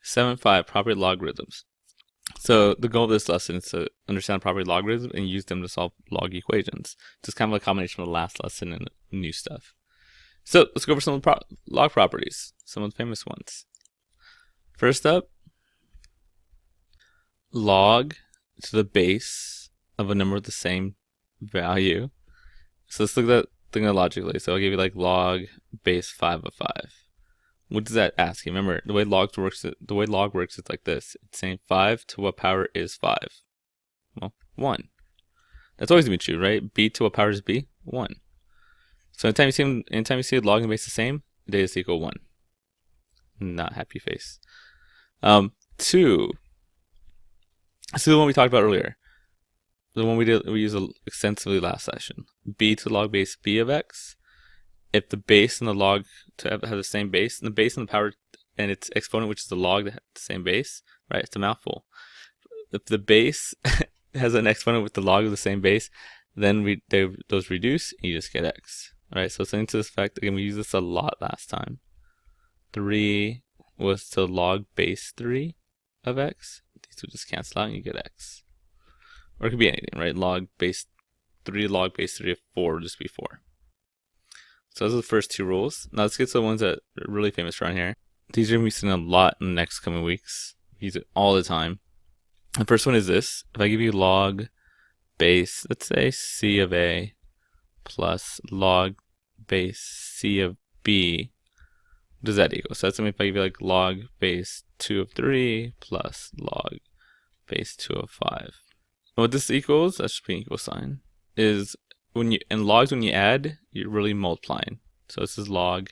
7.5 Property logarithms. So the goal of this lesson is to understand property logarithms and use them to solve log equations. It's kind of a combination of the last lesson and new stuff. So let's go over some of the log properties, some of the famous ones. First up, log to the base of a number with the same value. So let's look at that thing logically. So I'll give you like log base 5 of 5. What does that ask you? Remember, the way log works is like this. It's saying 5 to what power is 5? Well, 1. That's always going to be true, right? B to what power is B? 1. So anytime you see log and base the same, it is equal 1. Not happy face. 2. This is the one we talked about earlier. The one we used extensively last session. B to log base B of x. If the base and the log have the same base, and the base and the power and its exponent, which is the log, that have the same base, right? It's a mouthful. If the base has an exponent with the log of the same base, then those reduce, and you just get x. All right, so something to this effect. Again, we used this a lot last time. 3 was to log base 3 of x. These will just cancel out, and you get x. Or it could be anything, right? Log base 3 of 4 would just be 4. So those are the first two rules. Now let's get to the ones that are really famous around here. These are going to be seen a lot in the next coming weeks. Use it all the time. The first one is this. If I give you log base, let's say C of A plus log base C of B, what does that equal? So that's something if I give you like log base 2 of 3 plus log base 2 of 5. And what this equals, that should be an equal sign, is when you add, you're really multiplying. So this is log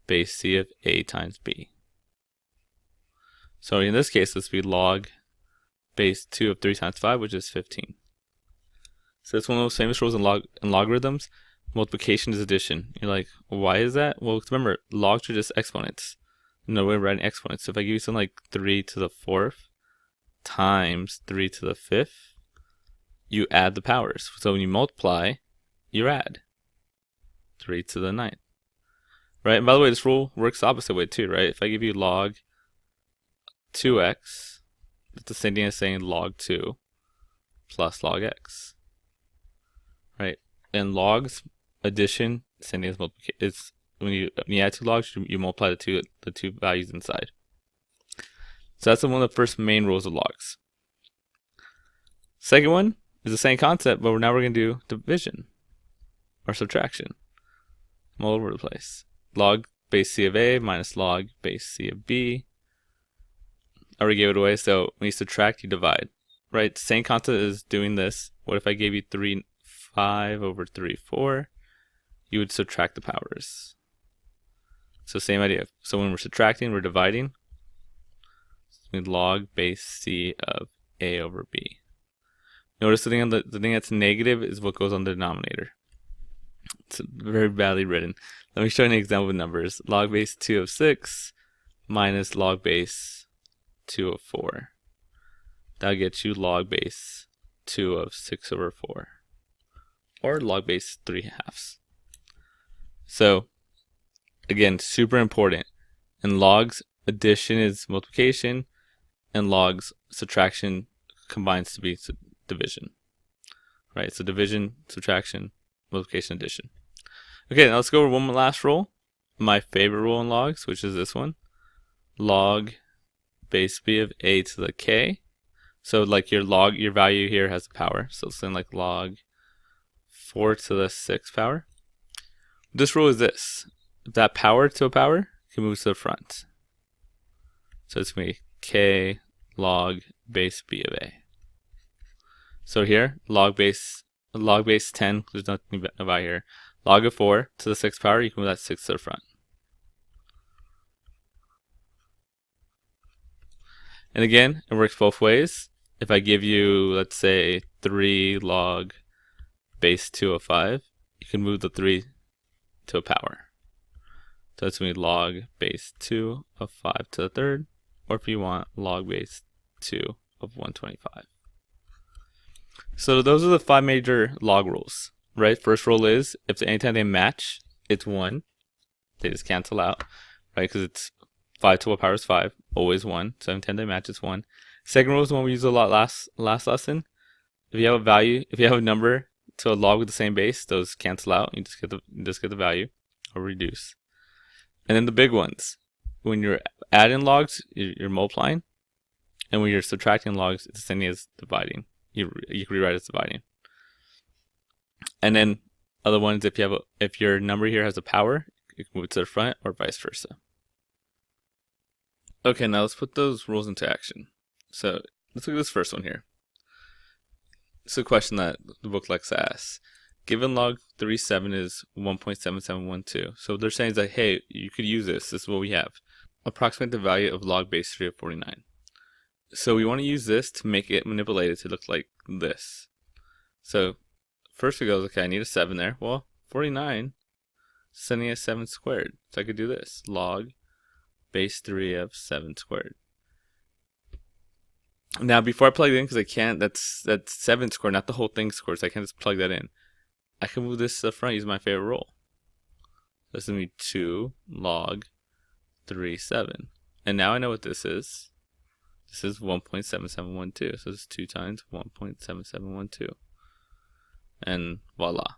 base C of A times B. So in this case, this would be log base 2 of 3 times 5, which is 15. So it's one of those famous rules in logarithms. Multiplication is addition. You're like, well, why is that? Well, remember, logs are just exponents. No way of writing exponents. So if I give you something like 3 to the 4th times 3 to the 5th, you add the powers. So when you multiply, you add 3 to the 9th. Right? And by the way, this rule works the opposite way too, right? If I give you log 2x, it's the same thing as saying log 2 plus log x. Right? And logs, addition, same thing as multiplication. It's when you add two logs, you multiply the two values inside. So that's one of the first main rules of logs. Second one is the same concept, but now we're going to do division or subtraction. I'm all over the place. Log base C of A minus log base C of B. I already gave it away, so when you subtract, you divide. Right? Same concept as doing this. What if I gave you 5 over 3, 4? You would subtract the powers. So same idea. So when we're subtracting, we're dividing. So log base C of A over B. Notice the thing that's negative is what goes on the denominator. It's very badly written. Let me show you an example with numbers. Log base 2 of 6 minus log base 2 of 4. That'll get you log base 2 of 6 over 4. Or log base 3/2. So, again, super important. In logs, addition is multiplication, and logs, subtraction combines to be division. Right, so division, subtraction, multiplication, addition. Okay, now let's go over one last rule. My favorite rule in logs, which is this one. Log base B of A to the K. So like your value here has the power. So it's something like log 4 to the 6th power. This rule is this. If that power to a power can move to the front. So it's going to be K log base B of A. So here, log base 10, there's nothing about here. Log of 4 to the 6th power, you can move that 6 to the front. And again, it works both ways. If I give you, let's say, 3 log base 2 of 5, you can move the 3 to a power. So it's going to be log base 2 of 5 to the 3rd, or if you want, log base 2 of 125. So those are the 5 major log rules, right? First rule is, if anytime they match, it's 1. They just cancel out, right? Because it's 5 to what power is 5? Always 1. 7 10 they match, it's 1. Second rule is the one we used a lot last lesson. If you have a value, if you have a number to a log with the same base, those cancel out. You just get the value or reduce. And then the big ones, when you're adding logs, you're multiplying, and when you're subtracting logs, it's the same as dividing. You can rewrite it as dividing. And then other ones, if your number here has a power, you can move it to the front or vice versa. Okay, now let's put those rules into action. So let's look at this first one here. It's a question that the book likes to ask. Given log 37 is 1.7712. So they're saying that, hey, you could use this. This is what we have. Approximate the value of log base 3 of 49. So we want to use this to make it manipulated to look like this. So first we go, okay, I need a 7 there. Well, 49 sending a 7 squared. So I could do this. Log base 3 of 7 squared. Now before I plug it in, because I can't, that's 7 squared, not the whole thing squared, so I can't just plug that in. I can move this to the front using my favorite rule. This is going to be 2 log 3 7. And now I know what this is. This is 1.7712. So it's 2 times 1.7712. And voila.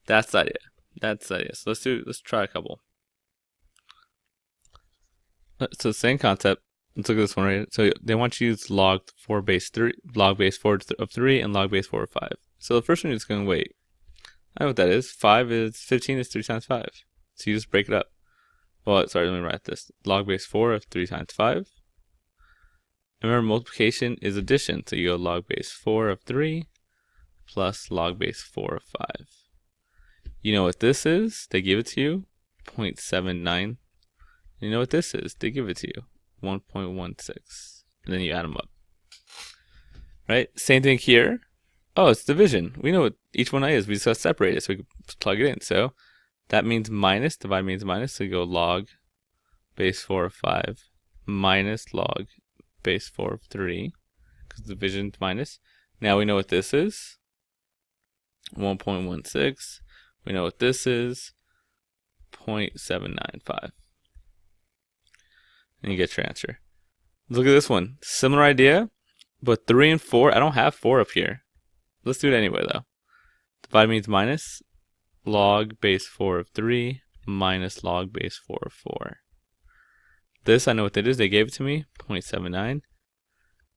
That's the idea. That's the idea. So let's try a couple. So same concept. Let's look at this one right. So they want you to use log 4 base 3, log base 4 of 3, and log base 4 of 5. So the first one is going to wait. I know what that is. 15 is 3 times 5. So you just break it up. Well, sorry, let me write this. Log base 4 of 3 times 5. Remember, multiplication is addition. So you go log base 4 of 3 plus log base 4 of 5. You know what this is? They give it to you, 0.79. You know what this is? They give it to you, 1.16. And then you add them up. Right? Same thing here. Oh, it's division. We know what each one is. We just got to separate it so we can plug it in. So that means minus. Divide means minus. So you go log base 4 of 5 minus log base 4 of 3. Because division is minus. Now we know what this is. 1.16. We know what this is. 0.795. And you get your answer. Look at this one. Similar idea, but 3 and 4. I don't have 4 up here. Let's do it anyway, though. Divide means minus log base 4 of 3 minus log base 4 of 4. This, I know what that is. They gave it to me, 0.79.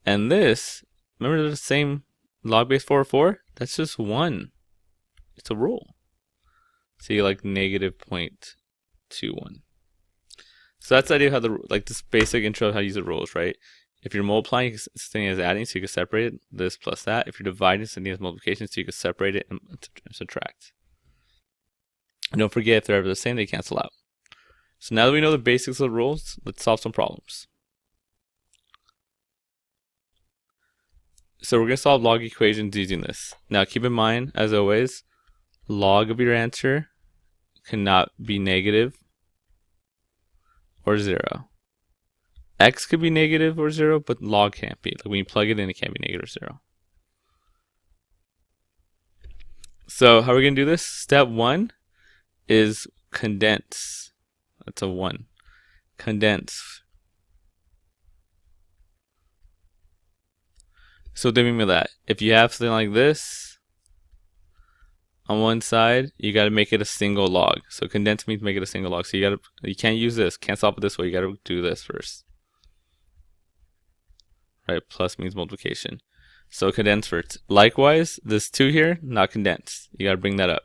And this, remember the same log base 4 of 4? That's just 1. It's a rule. So you like negative 0.21. So that's the idea of how this basic intro of how to use the rules, right? If you're multiplying, it's the same as adding, so you can separate it, this plus that. If you're dividing, it's the same as multiplication, so you can separate it and subtract. And don't forget, if they're ever the same, they cancel out. So now that we know the basics of the rules, let's solve some problems. So we're going to solve log equations using this. Now keep in mind, as always, log of your answer cannot be negative or 0. X could be negative or 0, but log can't be. Like when you plug it in, it can't be negative or 0. So how are we going to do this? Step 1 is condense. That's a 1. Condense. So what do you mean by that? If you have something like this on one side, you got to make it a single log. So condense means make it a single log. So you can't use this. Can't solve it this way. You got to do this first. Right? Plus means multiplication. So condense first. Likewise, this 2 here, not condensed. You got to bring that up.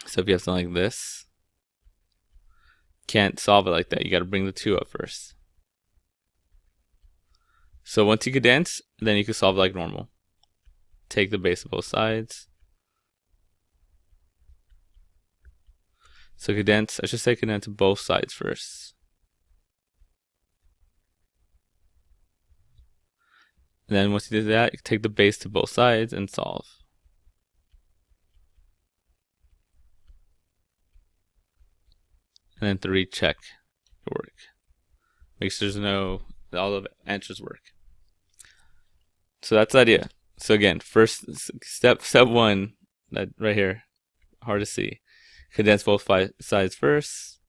So if you have something like this, can't solve it like that. You got to bring the 2 up first. So once you condense, then you can solve it like normal. Take the base of both sides. So condense, I should say condense both sides first. And then once you do that, you take the base to both sides and solve. And then 3, check your work. Make sure all the answers work. So that's the idea. So again, first step 1, that right here, hard to see. Condense both sides first.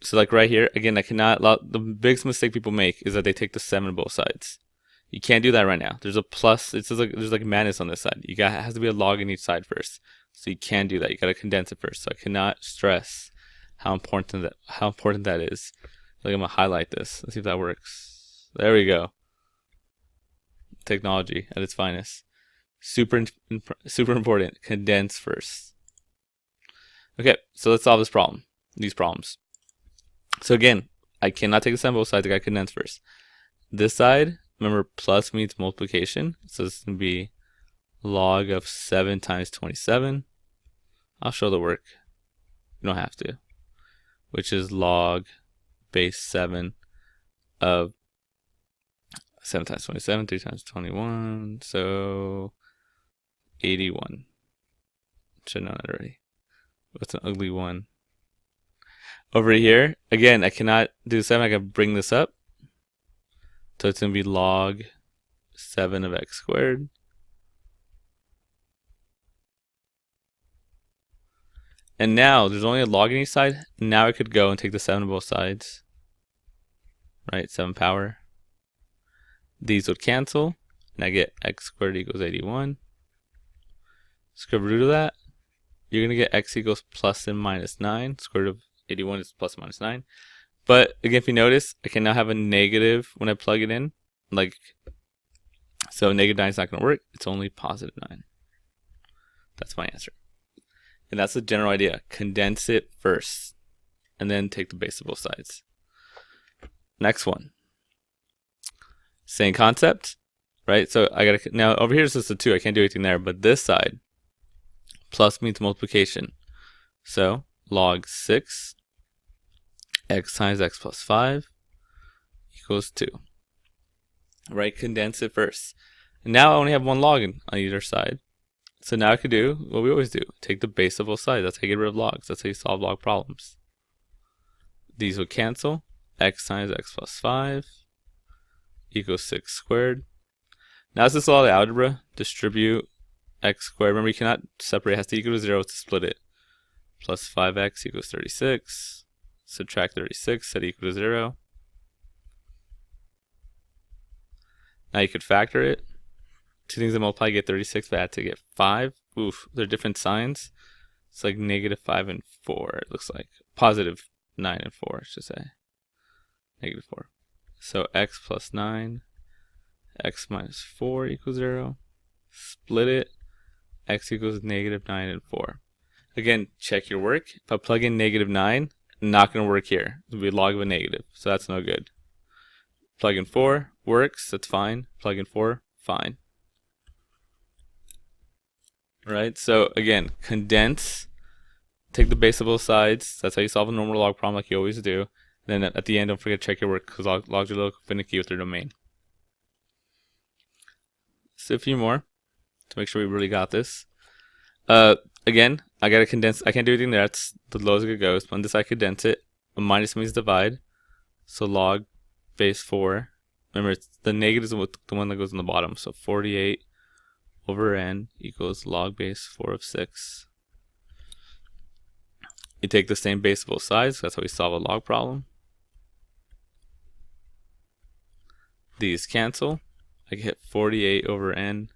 So like right here, again, I cannot, the biggest mistake people make is that they take the 7 on both sides. You can't do that right now. There's a plus, it's just like, there's like madness on this side. It has to be a log in each side first. So you can't do that. You gotta condense it first. So I cannot stress how important that is. Like I'm gonna highlight this. Let's see if that works. There we go. Technology at its finest. Super important. Condense first. Okay, so let's solve this problem. These problems. So again, I cannot take the sum of both sides. I gotta condense first. This side, remember, plus means multiplication. So this is gonna be log of 7 times 27. I'll show the work. You don't have to. Which is log base 7 of 7 times 27, 3 times 21. So 81. Should have known that already. What's an ugly one? Over here, again, I cannot do 7. I gotta bring this up. So it's gonna be log 7 of x squared. And now there's only a log on each side. Now I could go and take the 7 on both sides. Right, 7 power. These would cancel, and I get x squared equals 81. Square root of that, you're gonna get x equals plus and minus 9. Square root of 81 is plus and minus 9. But again, if you notice, I can now have a negative when I plug it in. Like, so negative 9 is not gonna work. It's only positive 9. That's my answer. And that's the general idea. Condense it first, and then take the base of both sides. Next one. Same concept, right? So I gotta, now over here it's just a 2. I can't do anything there. But this side, plus means multiplication. So log 6 x times x plus 5 equals 2. Right? Condense it first. And now I only have one log on either side. So now I could do what we always do. Take the base of both sides. That's how you get rid of logs. That's how you solve log problems. These will cancel. X times x plus 5 equals 6 squared. Now this is all the algebra. Distribute x squared. Remember, you cannot separate. It has to equal to 0 to split it. Plus 5x equals 36. Subtract 36, set equal to 0. Now you could factor it. Two things that multiply get 36, but I had to get 5. Oof, they're different signs. It's like negative 5 and 4, it looks like. Positive 9 and 4, I should say. Negative 4. So x plus 9, x minus 4 equals 0. Split it, x equals negative 9 and 4. Again, check your work. If I plug in negative 9, not going to work here. It'll be log of a negative, so that's no good. Plug in 4, works, that's fine. Plug in 4, fine. Right, so again, condense, take the base of both sides. That's how you solve a normal log problem like you always do. Then at the end, don't forget to check your work because logs are a little finicky with their domain. So a few more to make sure we really got this. Again, I gotta condense. I can't do anything there. That's the lowest it goes. On this, I condense it. A minus means divide. So log base 4. Remember, it's the negative is the one that goes on the bottom. So 48 over n equals log base 4 of 6. You take the same base of both sides. That's how we solve a log problem. These cancel. I get 48 over n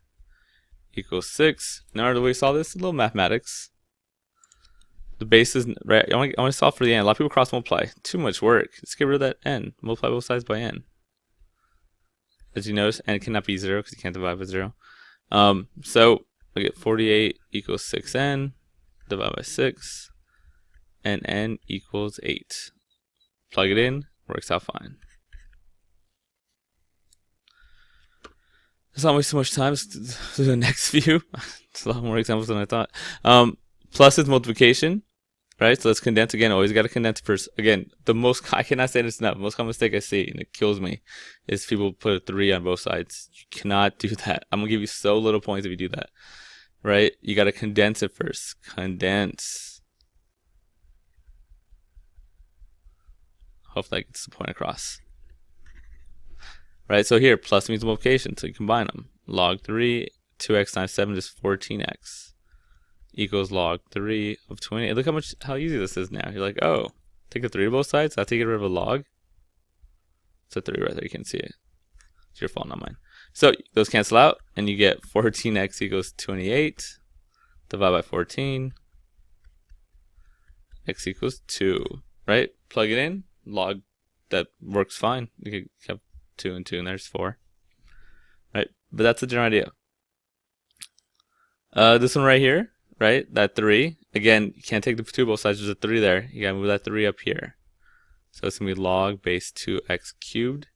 equals 6. Now the way we solve this, a little mathematics. The base is, right, I want to solve for the n. A lot of people cross multiply. Too much work. Let's get rid of that n. Multiply both sides by n. As you notice, n cannot be 0 because you can't divide by 0. So I get 48 equals 6n, divide by 6, and n equals 8. Plug it in, works out fine. Let's not waste so much time. Let's do the next few. It's a lot more examples than I thought. Plus is multiplication, right? So let's condense again. Always got to condense first. Again, I cannot say this enough. The most common mistake I see, and it kills me, is people put a 3 on both sides. You cannot do that. I'm going to give you so little points if you do that, right? You got to condense it first. Condense. Hopefully that gets the point across. Right, so here, plus means multiplication, so you combine them. Log 3, 2x times 7 is 14x. Equals log 3 of 28. Look how easy this is now. You're like, oh, Take a 3 to both sides. I have to get rid of a log. It's a 3 right there. You can see it. It's your fault, not mine. So those cancel out, and you get 14x equals 28. Divide by 14. X equals 2. Right? Plug it in. Log. That works fine. You can have 2 and 2, and there's 4. Right? But that's the general idea. This one right here, right? That 3. Again, you can't take the 2 both sides. There's a 3 there. You gotta move that 3 up here. So it's gonna be log base 2x cubed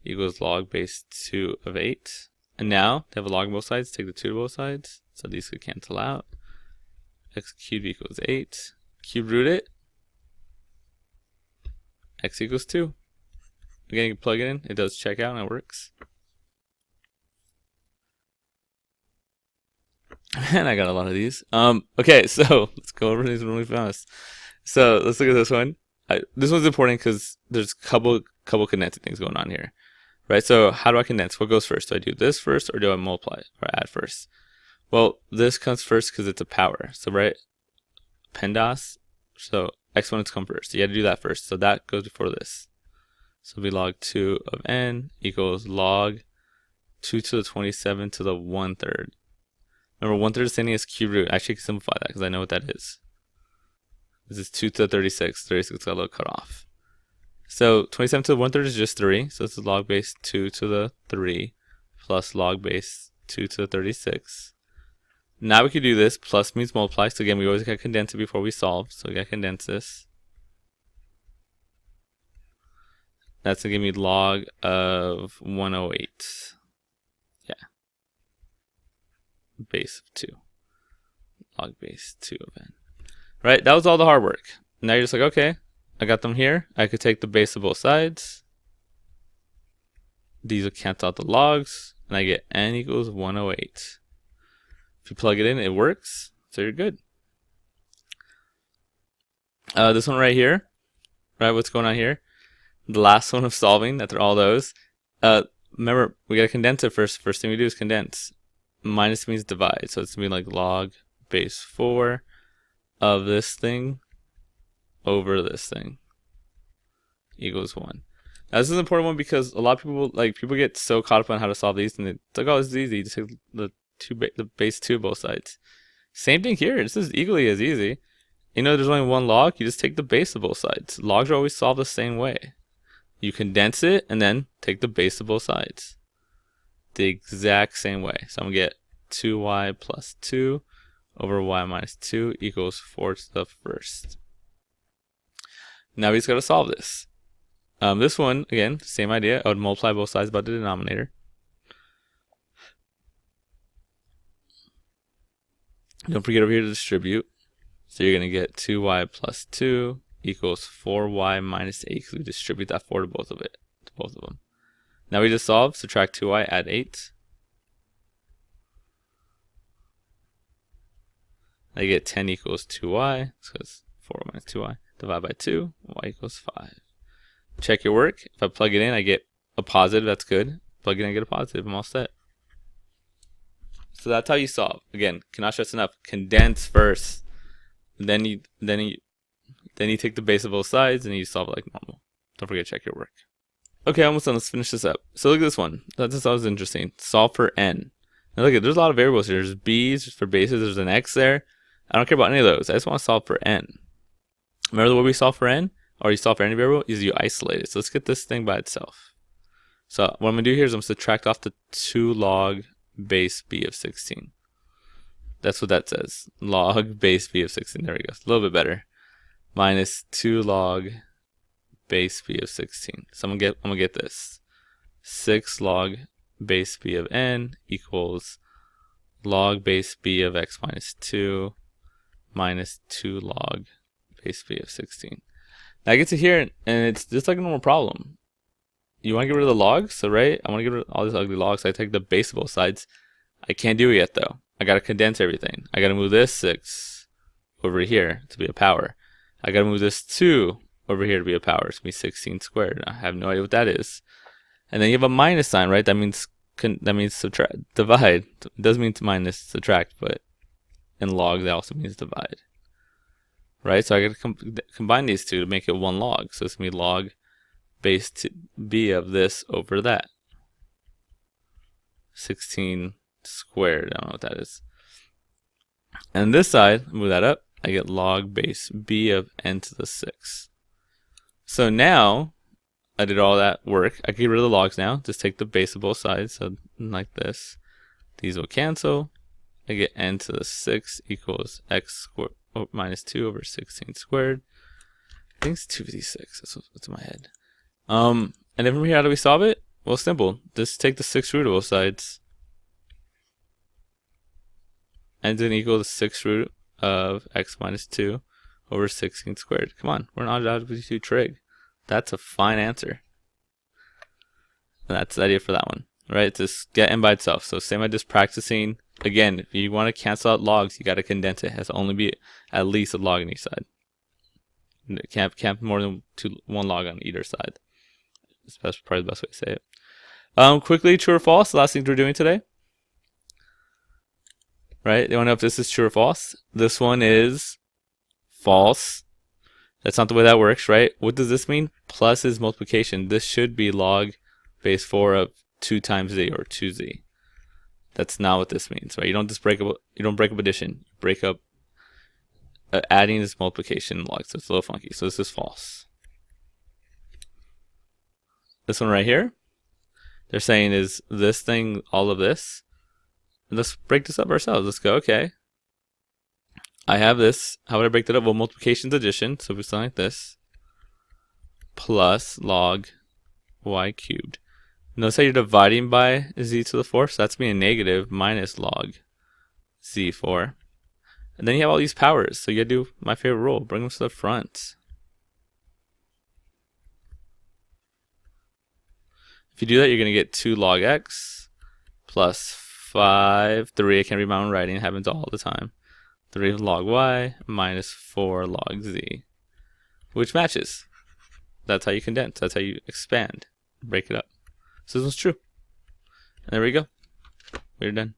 equals log base 2 of 8. And now, to have a log on both sides, take the 2 to both sides. So these could cancel out. X cubed equals 8. Cube root it. X equals 2. Again, you can plug it in. It does check out and it works. And I got a lot of these. Okay, so let's go over these really fast. So let's look at this one. This one's important because there's a couple condensing things going on here, right? So how do I condense? What goes first? Do I do this first, or do I multiply or add first? Well, this comes first because it's a power. So right, PEMDAS. So exponents come first. You got to do that first. So that goes before this. So it'll be log 2 of n equals log 2 to the 27 to the 1/3. Remember, 1/3 is the same as cube root. Actually, I can simplify that because I know what that is. This is 2 to the 36. 36 got a little cut off. So 27 to the 1/3 is just 3. So this is log base 2 to the 3 plus log base 2 to the 36. Now we could do this. Plus means multiply. So again, we always got to condense it before we solve. So we got to condense this. That's going to give me log of 108. Yeah. Base of 2. Log base 2 of n. Right? That was all the hard work. Now you're just like, okay, I got them here. I could take the base of both sides. These will cancel out the logs. And I get n equals 108. If you plug it in, it works. So you're good. This one right here. Right? What's going on here? The last one of solving. That's all those. Remember, we got to condense it first. First thing we do is condense. Minus means divide. So it's going to be like log base 4 of this thing over this thing equals 1. Now this is an important one because a lot of people get so caught up on how to solve these, and it's like, oh, this is easy. Just take the base 2 both sides. Same thing here. This is equally as easy. You know, there's only one log. You just take the base of both sides. Logs are always solved the same way. You condense it and then take the base of both sides. The exact same way. So I'm going to get 2y plus 2 over y minus 2 equals 4 to the first. Now we just got to solve this. This one, again, same idea. I would multiply both sides by the denominator. Don't forget over here to distribute. So you're going to get 2y plus 2 equals 4y minus 8 because we distribute that 4 to both of them. Now we just solve, subtract 2y, add 8. I get 10 equals 2y, because 4 minus 2y, divide by 2, y equals 5. Check your work. If I plug it in, I get a positive, that's good. Plug it in, I get a positive, I'm all set. So that's how you solve. Again, cannot stress enough, condense first. Then you take the base of both sides and you solve it like normal. Don't forget to check your work. Okay, almost done. Let's finish this up. So look at this one. This was interesting. Solve for n. Now look at, there's a lot of variables here. There's b's for bases. There's an x there. I don't care about any of those. I just want to solve for n. Remember the way we solve for n, or you solve for any variable, is you isolate it. So let's get this thing by itself. So what I'm going to do here is I'm going to subtract off the 2 log base b of 16. That's what that says. Log base b of 16. There we go. A little bit better. Minus 2 log base b of 16. So I'm gonna get this. 6 log base b of n equals log base b of x minus 2 minus 2 log base b of 16. Now I get to here and it's just like a normal problem. You want to get rid of the logs, so right? I want to get rid of all these ugly logs. So I take the base of both sides. I can't do it yet though. I gotta condense everything. I gotta move this 6 over here to be a power. I gotta move this 2 over here to be a power. It's gonna be 16 squared. I have no idea what that is. And then you have a minus sign, right? That means subtract, divide. It does mean to minus subtract, but in log that also means divide. right? So I got to combine these two to make it one log. So it's going to be log base b of this over that. 16 squared, I don't know what that is. And this side, move that up, I get log base b of n to the 6. So now I did all that work. I can get rid of the logs now. Just take the base of both sides. So like this. These will cancel. I get n to the 6 equals x squared minus 2 over 16 squared. I think it's 256. That's what's in my head. And then from here, how do we solve it? Well, simple. Just take the 6th root of both sides. And then equal the 6th root of x minus 2 over 16 squared. Come on, we're not algebra 2 trig. That's a fine answer. And that's the idea for that one, right? Just get n by itself. So same as just practicing. Again, if you want to cancel out logs, you got to condense it. It has to only be at least a log on each side. It can't be more than one log on either side. That's probably the best way to say it. Quickly, true or false, the last thing we're doing today. Right? You want to know if this is true or false? This one is false. That's not the way that works, right? What does this mean? Plus is multiplication. This should be log base 4 of 2 times z, or 2z. That's not what this means, right? You don't just break up addition. You break up adding is multiplication log, so it's a little funky. So this is false. This one right here, they're saying is this thing all of this? Let's break this up ourselves. Let's go, okay. I have this. How would I break that up? Well, multiplication is addition. So if we something like this. Plus log y cubed. Notice how you're dividing by z to the 4th. So that's being negative minus log z4. And then you have all these powers. So you gotta do my favorite rule. Bring them to the front. If you do that, you're gonna get 2 log x plus 5, 3, I can't read my own writing, it happens all the time. 3 log y minus 4 log z, which matches. That's how you condense, that's how you expand, break it up. So this one's true. And there we go. We're done.